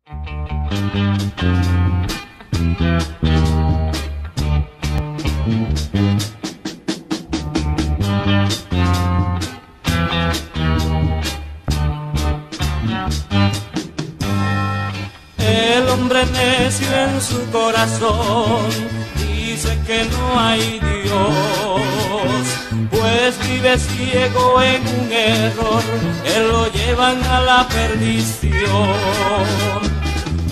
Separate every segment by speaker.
Speaker 1: El hombre necio en su corazón dice que no hay Dios, pues vive ciego en un error que lo llevan a la perdición.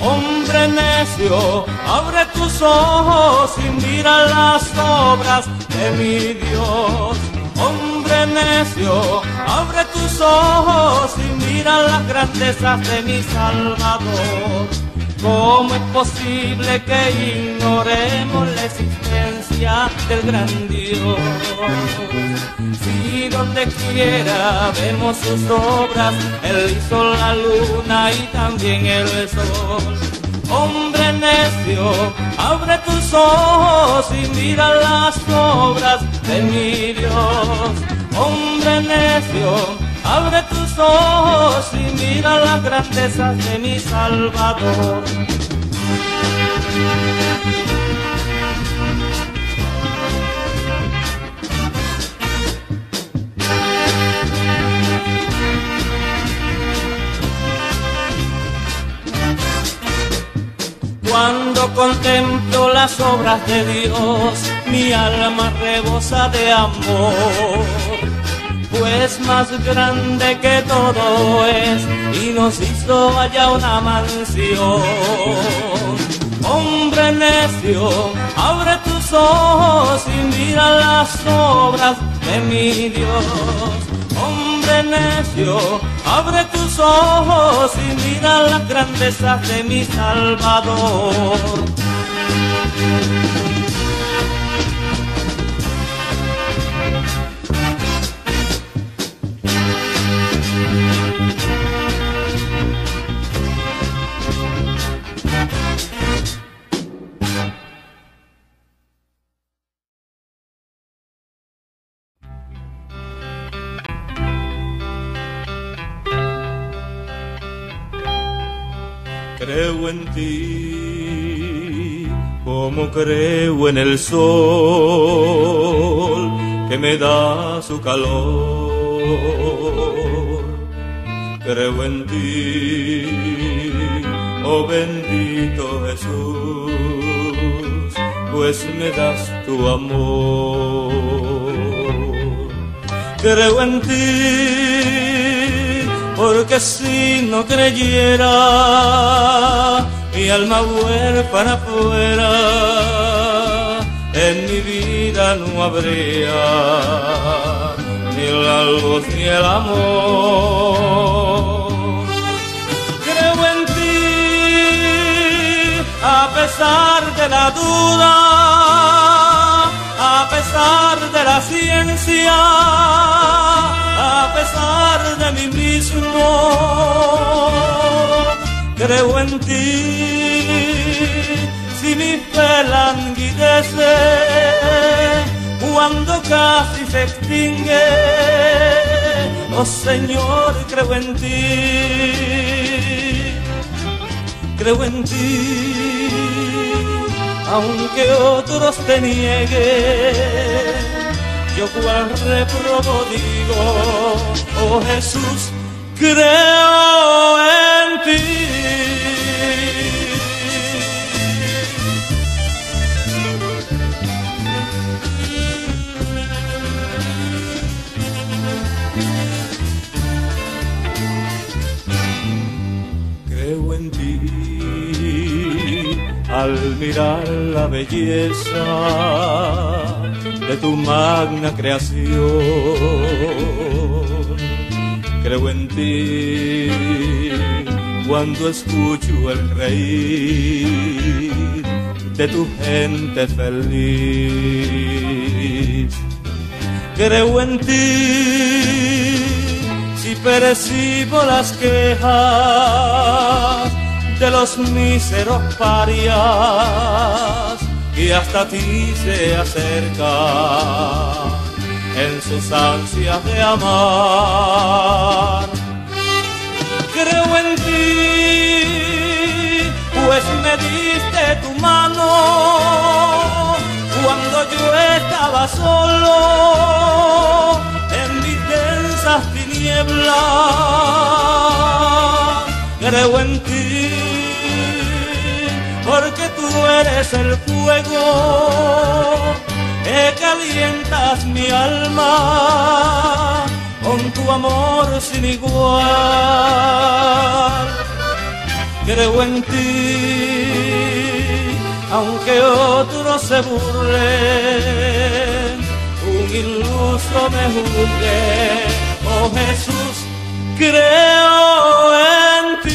Speaker 1: Hombre necio, abre tus ojos y mira las obras de mi Dios. Hombre necio, abre tus ojos y mira las grandezas de mi Salvador. ¿Cómo es posible que ignoremos la existencia del gran Dios? Si donde quiera vemos sus obras, Él hizo la luna y también el sol. Hombre necio, abre tus ojos y mira las obras de mi Dios. Hombre necio, abre tus ojos y mira las grandezas de mi Salvador. Cuando contemplo las obras de Dios, mi alma rebosa de amor, pues más grande que todo es y nos hizo allá una mansión. Hombre necio, abre tus ojos y mira las obras de mi Dios. Hombre necio, abre tus ojos y mira las grandezas de mi Salvador. Creo en ti, como creo en el sol que me da su calor. Creo en ti, oh bendito Jesús, pues me das tu amor. Creo en ti, porque si no creyera, mi alma huérfana fuera, en mi vida no habría ni la luz ni el amor. Creo en ti, a pesar de la duda, a pesar de la ciencia, a pesar de mí mismo. Creo en ti, si mi fe languidece, cuando casi se extingue. Oh Señor, creo en ti, creo en ti, aunque otros te nieguen. Yo cual reprobo digo, oh Jesús, creo en ti. Creo en ti, al mirar la belleza de tu magna creación. Creo en ti cuando escucho el reír de tu gente feliz. Creo en ti si percibo las quejas de los míseros parias que hasta ti se acercan en sus ansias de amar. Creo en ti solo en mis densas tinieblas. Creo en ti, porque tú eres el fuego que calientas mi alma con tu amor sin igual. Creo en ti, aunque otros se burlen, un iluso me juzgue, oh Jesús, creo en ti.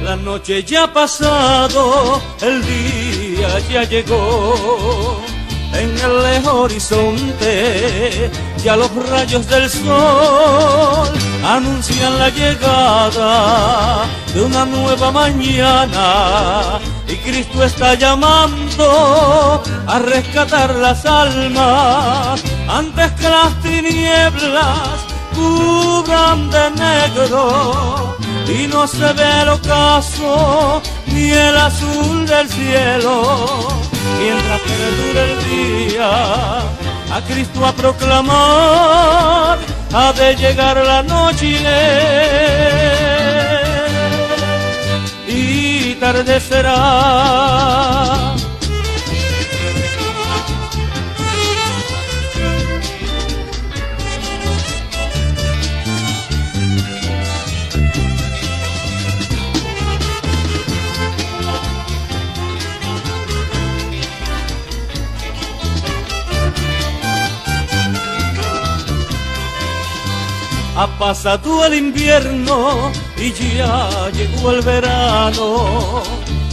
Speaker 1: La noche ya ha pasado, el día ya llegó. En el horizonte ya los rayos del sol anuncian la llegada de una nueva mañana, y Cristo está llamando a rescatar las almas antes que las tinieblas cubran de negro y no se ve el ocaso ni el azul del cielo. Mientras perdure el día, a Cristo a proclamar, ha de llegar la noche y tarde será. Ha pasado el invierno y ya llegó el verano.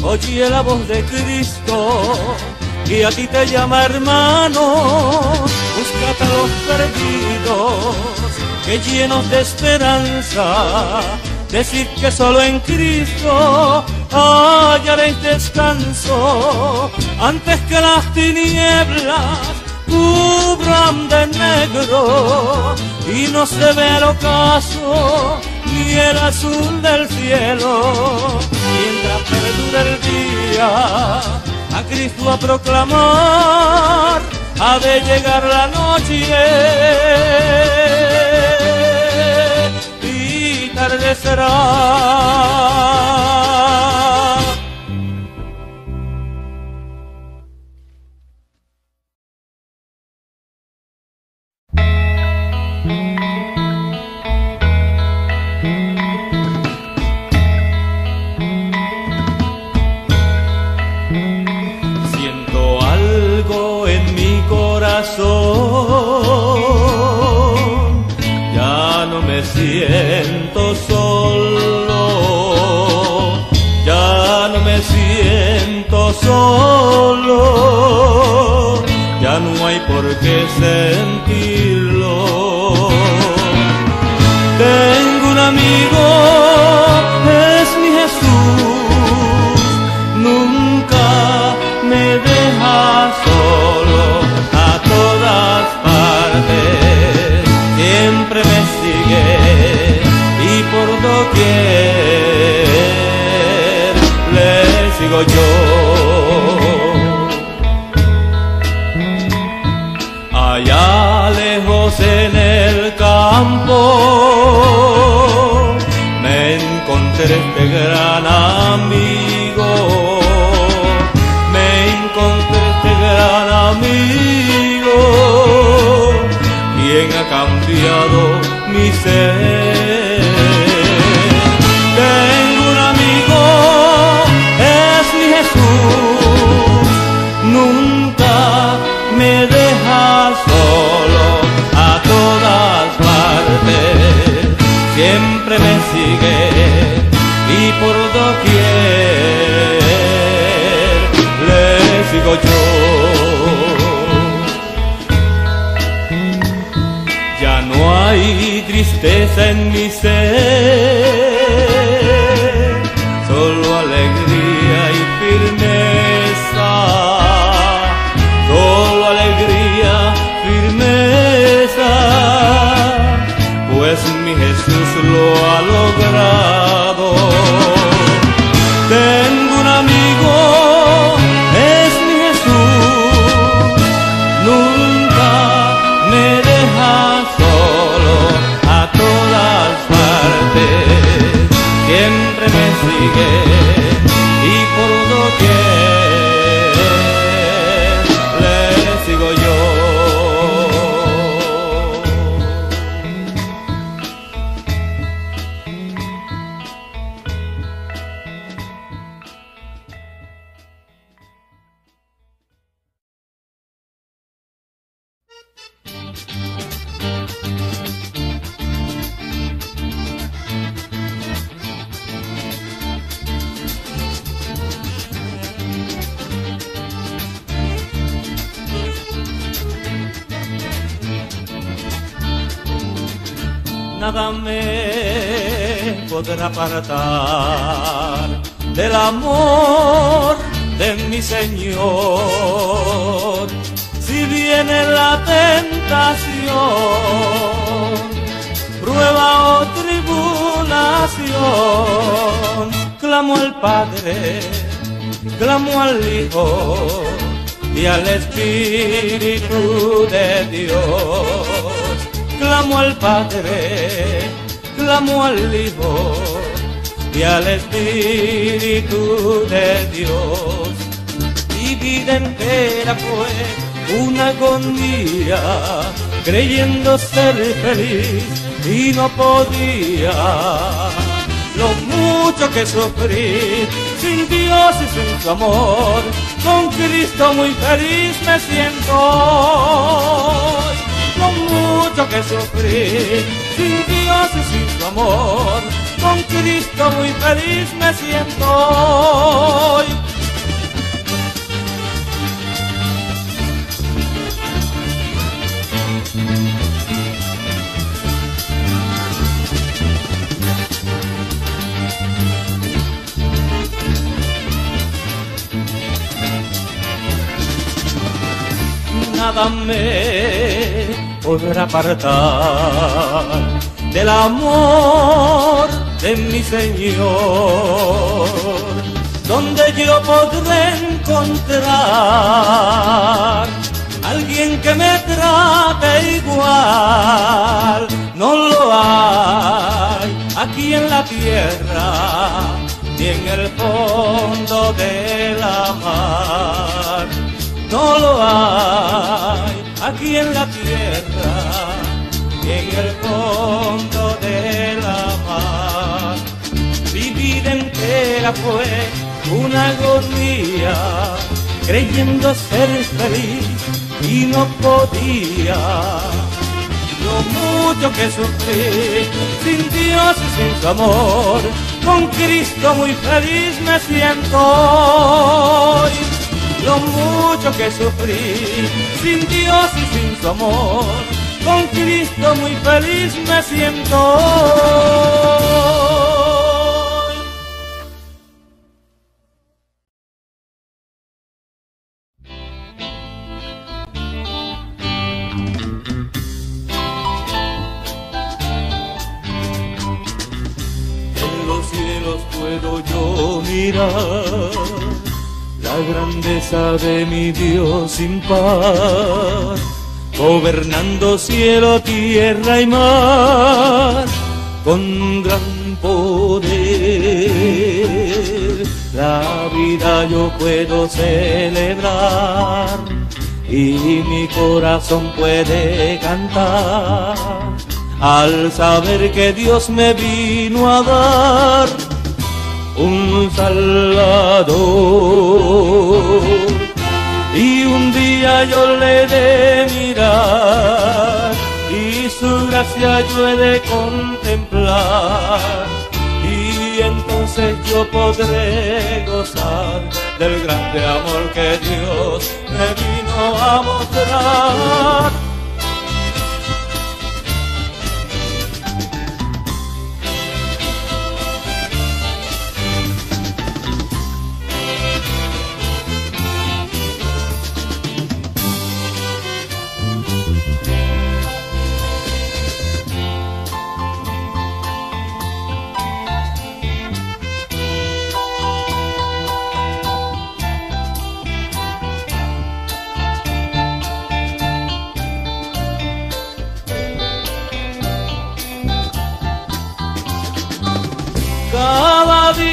Speaker 1: Oye la voz de Cristo y a ti te llama hermano. Búscate a los perdidos que llenos de esperanza, decid que solo en Cristo hallaréis descanso antes que las tinieblas cubran de negro y no se ve el ocaso ni el azul del cielo. Mientras perdure el día, a Cristo a proclamar, ha de llegar la noche y tarde será. Ya no me siento solo, ya no me siento solo, ya no hay por qué sentirlo. Tengo un amigo, es mi Jesús, nunca me deja solo, a todas partes siempre me sigue y por doquier le sigo yo. Allá lejos en el campo me encontré este gran amigo, me encontré este gran amigo, quien ha cambiado mi ser. Tengo un amigo, es mi Jesús, nunca me deja solo, a todas partes siempre me sigue hay tristeza en mi ser, solo alegría y firmeza, solo alegría, firmeza, pues mi Jesús lo ha logrado. Tengo un amigo, es mi Jesús, nunca me deja solo a todas partes, siempre me sigue y por doquier le sigo yo. Nada me podrá apartar del amor de mi Señor. Si viene la tentación, prueba o tribulación, clamo al Padre, clamo al Hijo y al Espíritu de Dios. Clamo al Padre, clamo al Hijo y al Espíritu de Dios. Mi vida entera fue una agonía, creyendo ser feliz y no podía. Lo mucho que sufrí, sin Dios y sin su amor, con Cristo muy feliz me siento hoy. Lo mucho que sufrí, sin Dios y sin su amor, con Cristo muy feliz me siento hoy. Nada me podrá apartar del amor de mi Señor, donde yo podré encontrar alguien que me trate igual. No lo hay aquí en la tierra, ni en el fondo de la mar. No lo hay aquí en la tierra, ni en el fondo de la mar. Mi vida entera fue una agonía, creyendo ser feliz y no podía. Lo mucho que sufrí, sin Dios y sin su amor, con Cristo muy feliz me siento hoy. Lo mucho que sufrí, sin Dios y sin su amor, con Cristo muy feliz me siento hoy. En los cielos puedo yo mirar la grandeza de mi Dios sin par, gobernando cielo, tierra y mar, con gran poder. La vida yo puedo celebrar y mi corazón puede cantar al saber que Dios me vino a dar un Salvador. Y un día yo le he de mirar y su gracia yo he de contemplar, y entonces yo podré gozar del grande amor que Dios me vino a mostrar.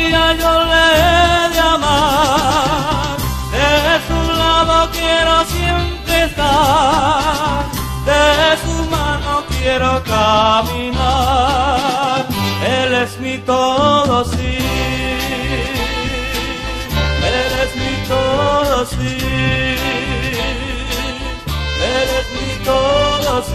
Speaker 1: día yo le he de amar, de su lado quiero siempre estar, de su mano quiero caminar, él es mi todo, sí, él es mi todo, sí, él es mi todo, sí.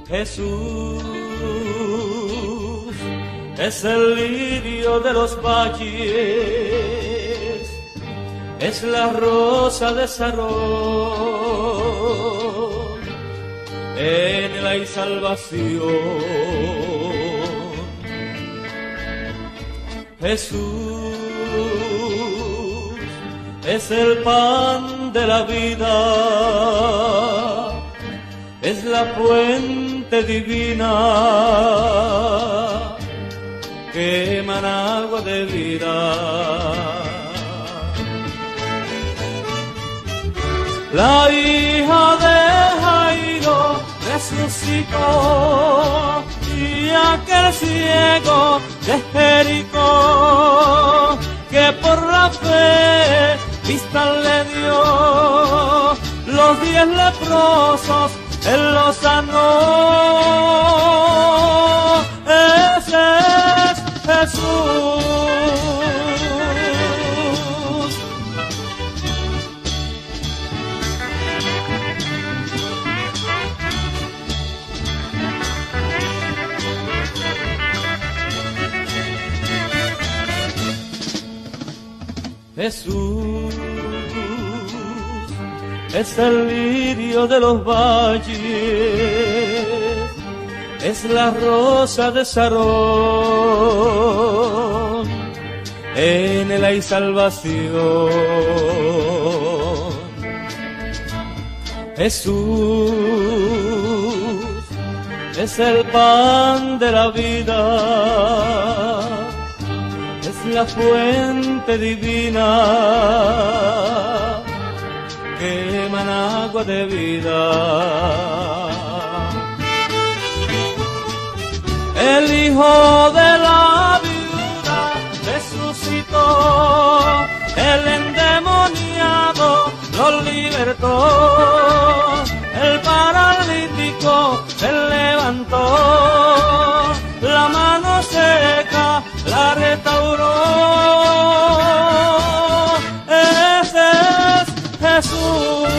Speaker 1: Jesús es el lirio de los valles, es la rosa de Sarón, en él hay salvación. Jesús es el pan de la vida, es la fuente divina que emana agua de vida. La hija de Jairo resucitó y aquel ciego de Jericó que por la fe vista le dio, los 10 leprosos él los sanó. Ese es Jesús. Jesús es el lirio de los valles, es la rosa de Sarón, en él hay salvación. Jesús es el pan de la vida, es la fuente divina que emana agua de vida. El hijo de la viuda resucitó, el endemoniado lo libertó, el paralítico se levantó, la mano seca la restauró. Ese es Jesús.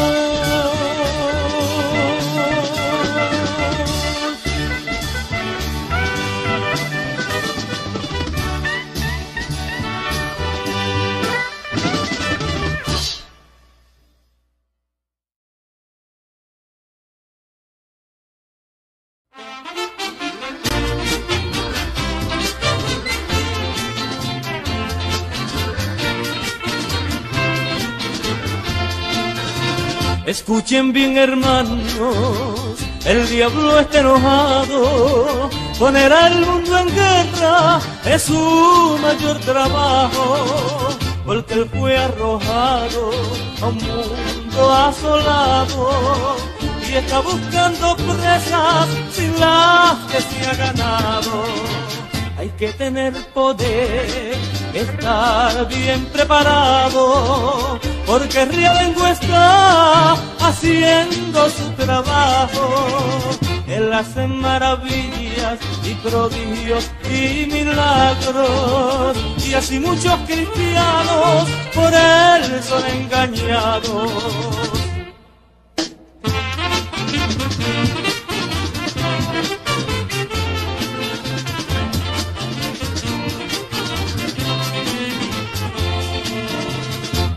Speaker 1: Escuchen bien, hermanos, el diablo está enojado, poner al mundo en guerra es su mayor trabajo, porque él fue arrojado a un mundo asolado y está buscando presas sin las que se ha ganado. Hay que tener poder, estar bien preparado, porque Realengo está haciendo su trabajo. Él hace maravillas y prodigios y milagros, y así muchos cristianos por él son engañados.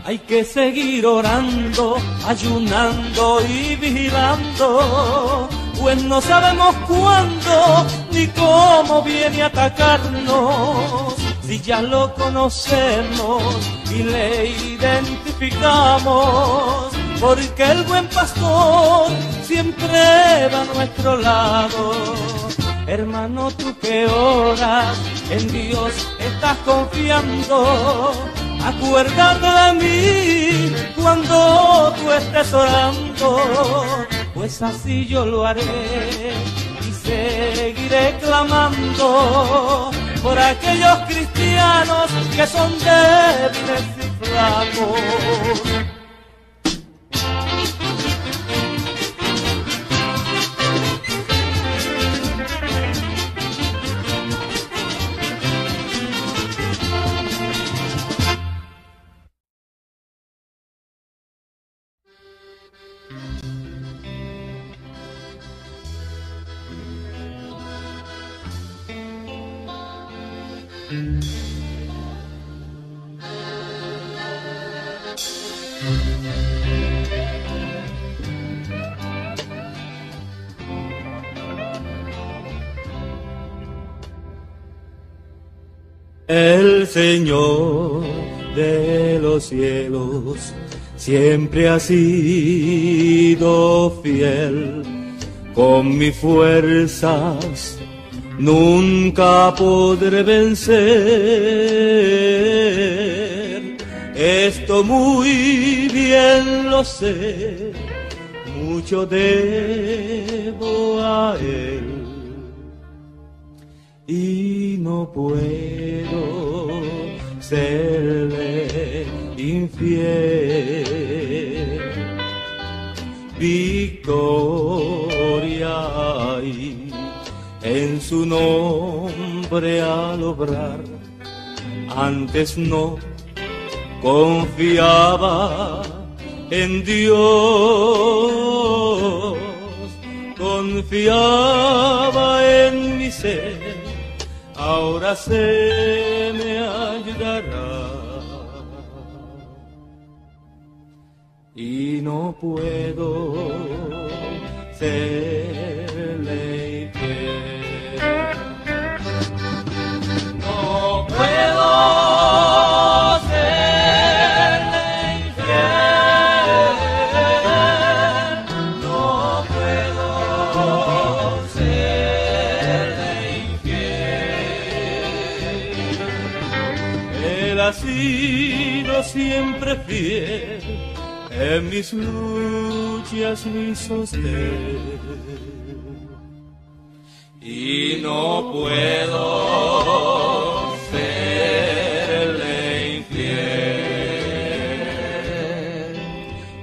Speaker 1: Hay que seguir orando, ayunando y vigilando, pues no sabemos cuándo ni cómo viene a atacarnos. Si ya lo conocemos y le identificamos, porque el buen pastor siempre va a nuestro lado. Hermano, tú que oras, en Dios estás confiando, acuérdate de mí cuando tú estés orando, pues así yo lo haré y seguiré clamando por aquellos cristianos que son débiles y flacos. El Señor de los cielos siempre ha sido fiel, con mis fuerzas nunca podré vencer. Esto muy bien lo sé, mucho debo a Él y no puedo serle infiel. Victoria hay en su nombre al obrar, antes no confiaba en Dios, confiaba en mi ser, ahora se me ayudará. Y no puedo serle infiel. No puedo serle infiel. No puedo serle infiel. Él ha sido siempre fiel, en mis luchas mi sostén, y no puedo serle infiel.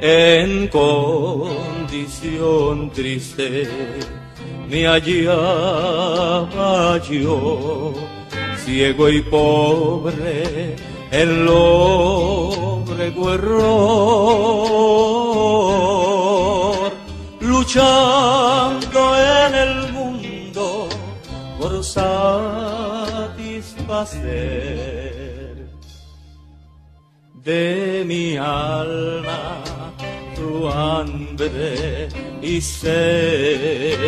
Speaker 1: En condición triste me hallaba yo, ciego y pobre en lóbrego error, luchando en el mundo por satisfacer de mi alma tu hambre y sed,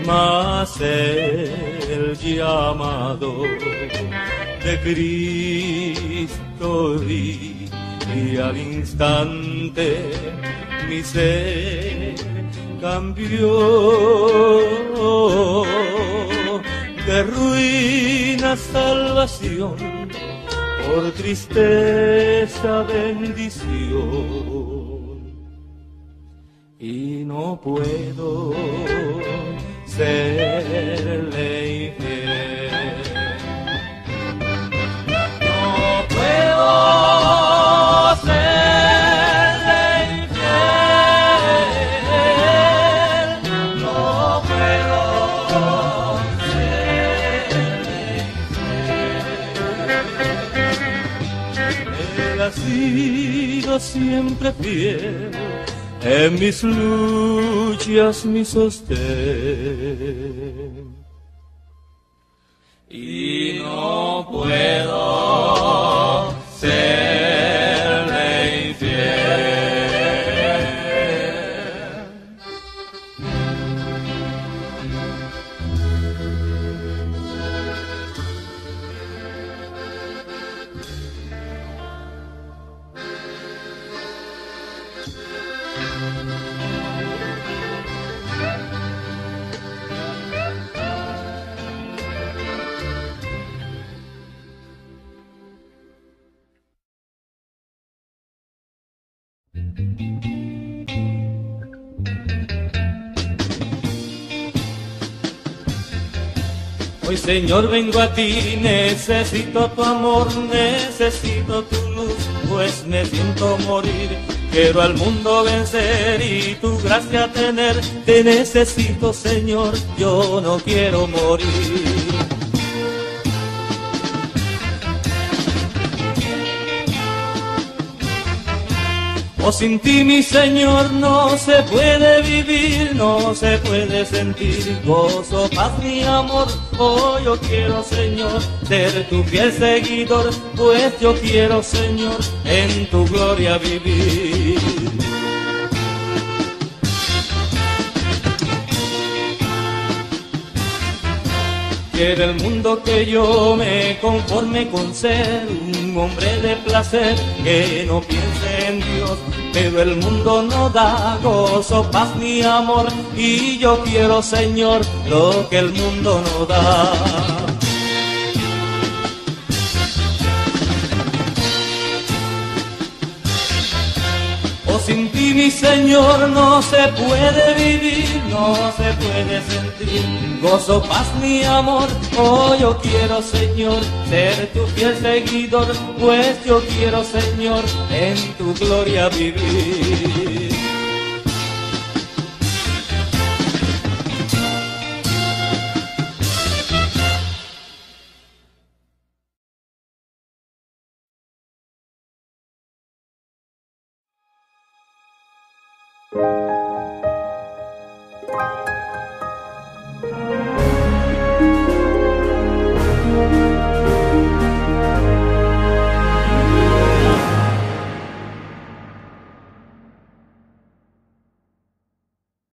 Speaker 1: mas el llamado de Cristo vi, y al instante mi ser cambió, de ruina salvación, por tristeza bendición, y no puedo serle infiel. Ha sido siempre fiel, en mis luchas mi sostén, y no puedo serle infiel. Hoy Señor vengo a ti, necesito tu amor, necesito tu luz, pues me siento morir. Quiero al mundo vencer y tu gracia tener, te necesito Señor, yo no quiero morir. Oh, sin ti, mi Señor, no se puede vivir, no se puede sentir gozo, paz ni amor. Oh, yo quiero, Señor, ser tu fiel seguidor, pues yo quiero, Señor, en tu gloria vivir. Quiere el mundo que yo me conforme con ser un hombre de placer que no piense en Dios, pero el mundo no da gozo, paz ni amor, y yo quiero, Señor, lo que el mundo no da. Oh, sin ti, mi Señor, no se puede vivir, no se puede sentir gozo, paz ni amor. Oh, yo quiero, Señor, ser tu fiel seguidor, pues yo quiero, Señor, en tu gloria vivir.